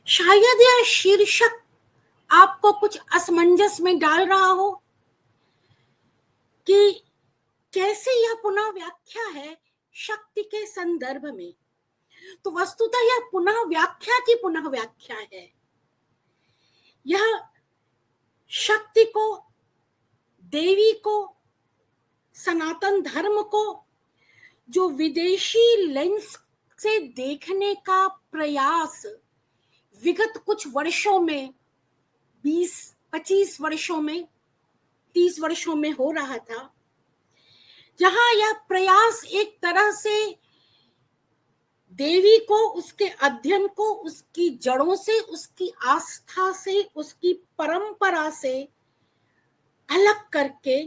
शायद यह शीर्षक आपको कुछ असमंजस में डाल रहा हो कि कैसे यह पुनः व्याख्या है शक्ति के संदर्भ में। तो वस्तुतः यह पुनः व्याख्या की पुनः व्याख्या है। यह शक्ति को, देवी को, सनातन धर्म को जो विदेशी लेंस से देखने का प्रयास विगत कुछ वर्षों में, 20-25 वर्षों में, 30 वर्षों में हो रहा था, जहां यह प्रयास एक तरह से देवी को, उसके अध्ययन को, उसकी जड़ों से, उसकी आस्था से, उसकी परंपरा से अलग करके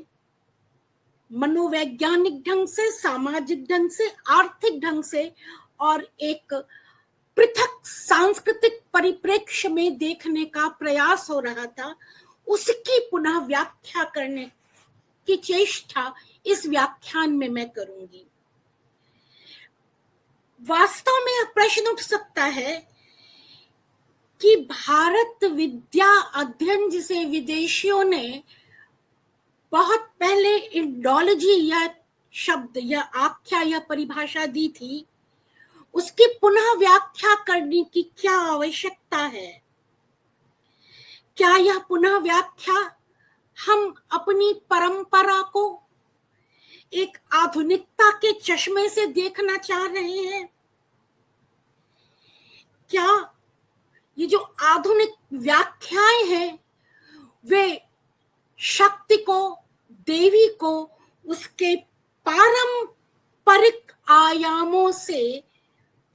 मनोवैज्ञानिक ढंग से, सामाजिक ढंग से, आर्थिक ढंग से और एक पृथक सांस्कृतिक परिप्रेक्ष्य में देखने का प्रयास हो रहा था, उसकी पुनः व्याख्या करने की चेष्टा इस व्याख्यान में मैं करूंगी। वास्तव में यह प्रश्न उठ सकता है कि भारत विद्या अध्ययन जिसे विदेशियों ने बहुत पहले इंडोलॉजी या शब्द या आख्या या परिभाषा दी थी, उसकी पुनः व्याख्या करने की क्या आवश्यकता है? क्या यह पुनः व्याख्या हम अपनी परंपरा को एक आधुनिकता के चश्मे से देखना चाह रहे हैं? क्या ये जो आधुनिक व्याख्याएं हैं वे शक्ति को, देवी को उसके पारंपरिक आयामों से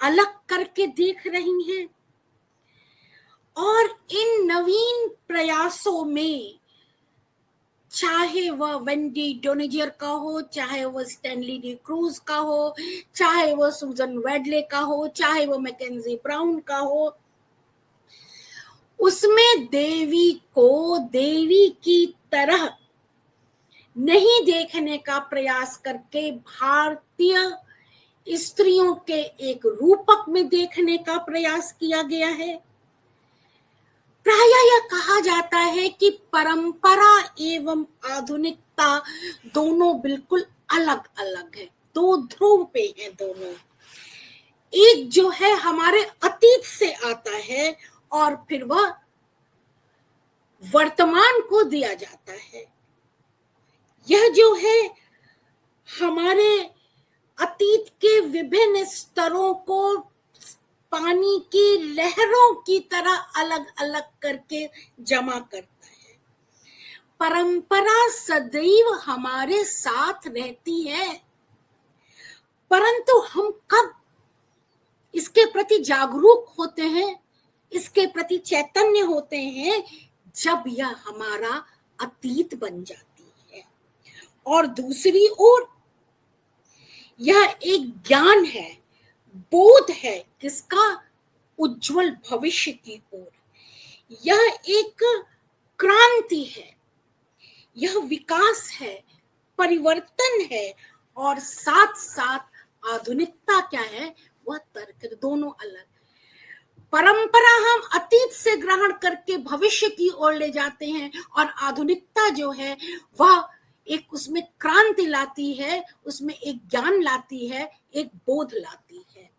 अलग करके देख रही हैं? और इन नवीन प्रयासों में, चाहे वह वेंडी डोनिजर का हो, चाहे वह स्टैनली डी क्रूज का हो, चाहे वह सुजन वेडले का हो, चाहे वह मैकेंजी ब्राउन का हो, उसमें देवी को देवी की तरह नहीं देखने का प्रयास करके भारतीय स्त्रियों के एक रूपक में देखने का प्रयास किया गया है। प्रायः यह कहा जाता है कि परंपरा एवं आधुनिकता दोनों बिल्कुल अलग अलग है, दो ध्रुव पे हैं दोनों। एक जो है हमारे अतीत से आता है और फिर वह वर्तमान को दिया जाता है। यह जो है हमारे अतीत के विभिन्न स्तरों को पानी की लहरों की तरह अलग अलग करके जमा करता है। परंपरा सदैव हमारे साथ रहती है, परंतु हम कब इसके प्रति जागरूक होते हैं, इसके प्रति चैतन्य होते हैं, जब यह हमारा अतीत बन जाती है। और दूसरी ओर यह एक ज्ञान है, बोध है, किसका? उज्जवल भविष्य की ओर। यह एक क्रांति है, यह विकास है, परिवर्तन है, और साथ साथ आधुनिकता क्या है? वह तर्क। दोनों अलग। परंपरा हम अतीत से ग्रहण करके भविष्य की ओर ले जाते हैं, और आधुनिकता जो है वह एक उसमें क्रांति लाती है, उसमें एक ज्ञान लाती है, एक बोध लाती है।